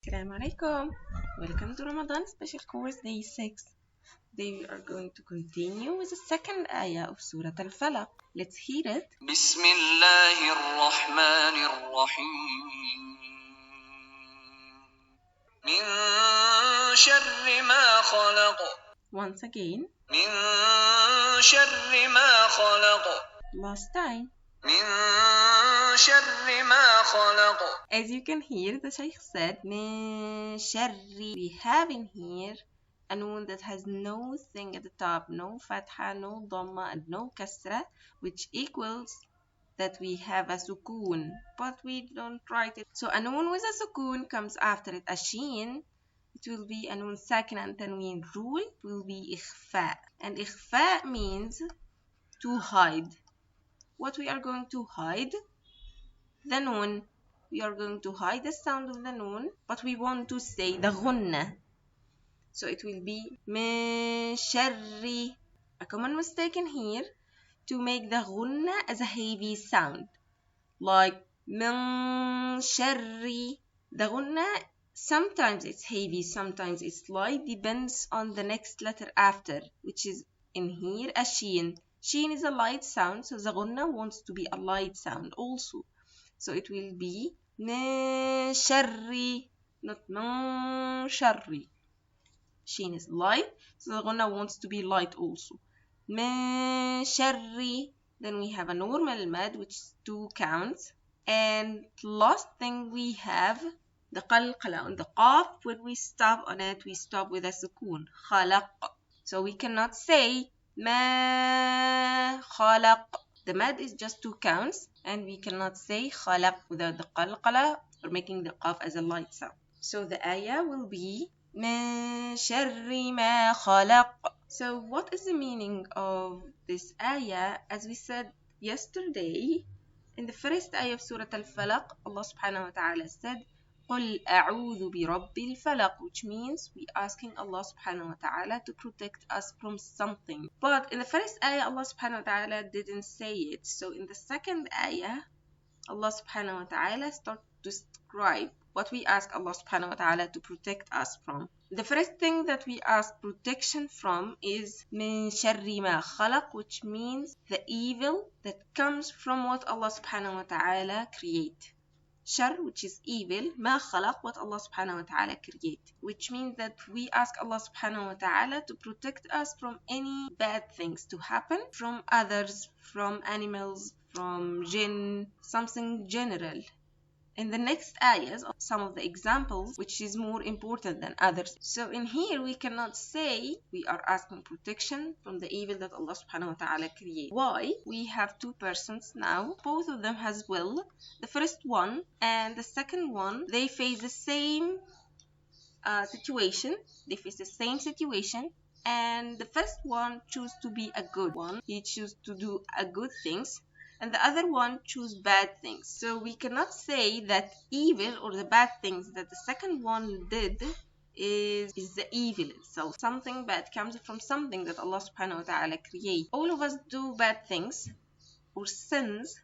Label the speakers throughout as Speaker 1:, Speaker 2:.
Speaker 1: Assalamu alaikum. Welcome to Ramadan special course day 6. Today we are going to continue with the second ayah of Surat Al-Falaq. Let's hear it.
Speaker 2: بسم الله الرحمن الرحيم من شر ما خلق
Speaker 1: Once again.
Speaker 2: من شر ما خلق
Speaker 1: Last time.
Speaker 2: من شر ما خلق.
Speaker 1: As you can hear, the Shaykh said من شر. We have in here a noon that has no thing at the top, no fatha, no dhamma, and no kasra, which equals that we have a sukoon, but we don't write it. So a noon with a sukoon comes after it. A sheen, it will be a noon sakin and tanween rule, will be ikhfa. And ikhfa means to hide. What we are going to hide? The noon. We are going to hide the sound of the noon, but we want to say the ghunna. So it will be min sharri. A common mistake in here, to make the ghunna as a heavy sound, like min sharri. The ghunna, sometimes it's heavy, sometimes it's light, depends on the next letter after, which is in here a sheen. Sheen is a light sound, so the ghunna wants to be a light sound also. So it will be min sharri, not min sharri. Sheen is light, so the ghunna wants to be light also. Min sharri. Then we have a normal mad, which is 2 counts. And last thing we have the qalqala on the qaf. When we stop on it, we stop with a sukoon. Khalaq. So we cannot say ma khalaq. The mad is just 2 counts, and we cannot say khalaq without the qalqala or making the qaf as a light sound. So the ayah will be min sharri ma khalaq. So what is the meaning of this ayah? As we said yesterday, in the first ayah of Surah Al-Falaq, Allah subhanahu wa ta'ala said, قُلْ أَعُوذُ بِرَبِّ الْفَلَقِ, which means we asking Allah subhanahu wa ta'ala to protect us from something. But in the first ayah, Allah subhanahu wa ta'ala didn't say it. So in the second ayah, Allah subhanahu wa ta'ala started to describe what we ask Allah subhanahu wa ta'ala to protect us from. The first thing that we ask protection from is min sharri ma khalaq, which means the evil that comes from what Allah subhanahu wa ta'ala create. Shar, which is evil, ma khalaq, what Allah subhanahu wa ta'ala create, which means that we ask Allah subhanahu wa ta'ala to protect us from any bad things to happen from others, from animals, from jinn, something general. In the next ayahs, some of the examples which is more important than others. So in here we cannot say we are asking protection from the evil that Allah subhanahu wa ta'ala create. Why? We have 2 persons now. Both of them has will. The first one and the second one, they face the same situation. They face the same situation. And the first one choose to be a good one. He choose to do a good things. And the other one choose bad things. So we cannot say that evil or the bad things that the second one did is the evil itself. Something bad comes from something that Allah subhanahu wa ta'ala create. All of us do bad things or sins.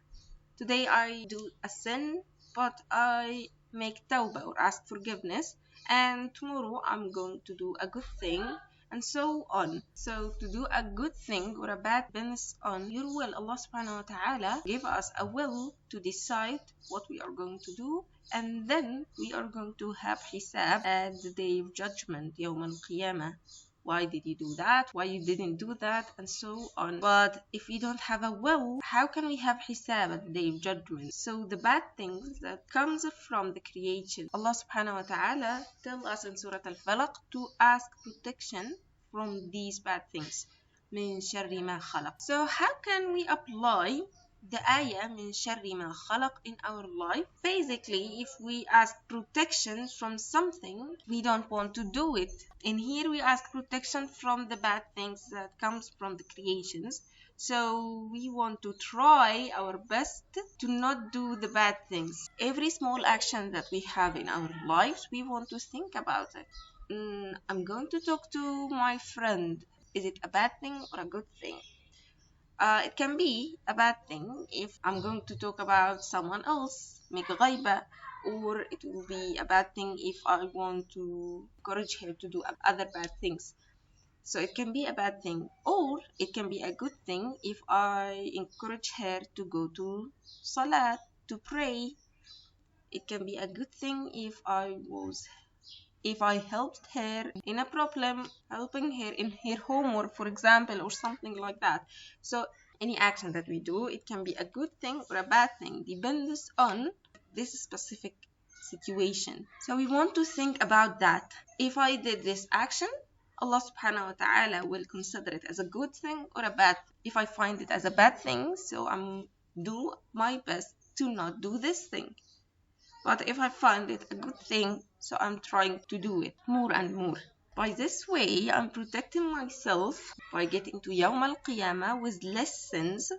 Speaker 1: Today I do a sin, but I make tawbah or ask forgiveness. And tomorrow I'm going to do a good thing, and so on. So to do a good thing or a bad depends on your will. Allah subhanahu wa ta'ala gave us a will to decide what we are going to do, and then we are going to have hisab at the day of judgment, yawm al-qiyamah. Why did you do that? Why you didn't do that? And so on. But if we don't have a will, how can we have hisab at the day of judgment? So the bad things that comes from the creation, Allah subhanahu wa ta'ala tell us in Surah Al-Falaq to ask protection from these bad things. Min sharri ma khalaq. So how can we apply the ayah min sharri ma khalaq in our life? Basically, if we ask protection from something, we don't want to do it. In here we ask protection from the bad things that comes from the creations. So we want to try our best to not do the bad things. Every small action that we have in our lives, we want to think about it. I'm going to talk to my friend. Is it a bad thing or a good thing? It can be a bad thing if I'm going to talk about someone else, make ghaiba, or it will be a bad thing if I want to encourage her to do other bad things. So it can be a bad thing, or it can be a good thing if I encourage her to go to Salat, to pray. It can be a good thing if I helped her in a problem, helping her in her homework, for example, or something like that. So any action that we do, it can be a good thing or a bad thing, depends on this specific situation. So we want to think about that. If I did this action, Allah subhanahu wa ta'ala will consider it as a good thing or a bad thing. If I find it as a bad thing, so I'm do my best to not do this thing. But if I find it a good thing, so I'm trying to do it more and more. By this way, I'm protecting myself by getting to Yawm al-Qiyamah with lessons,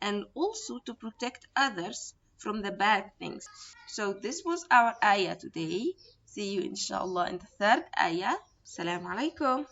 Speaker 1: and also to protect others from the bad things. So this was our ayah today. See you inshallah in the third ayah. Assalamu alaikum.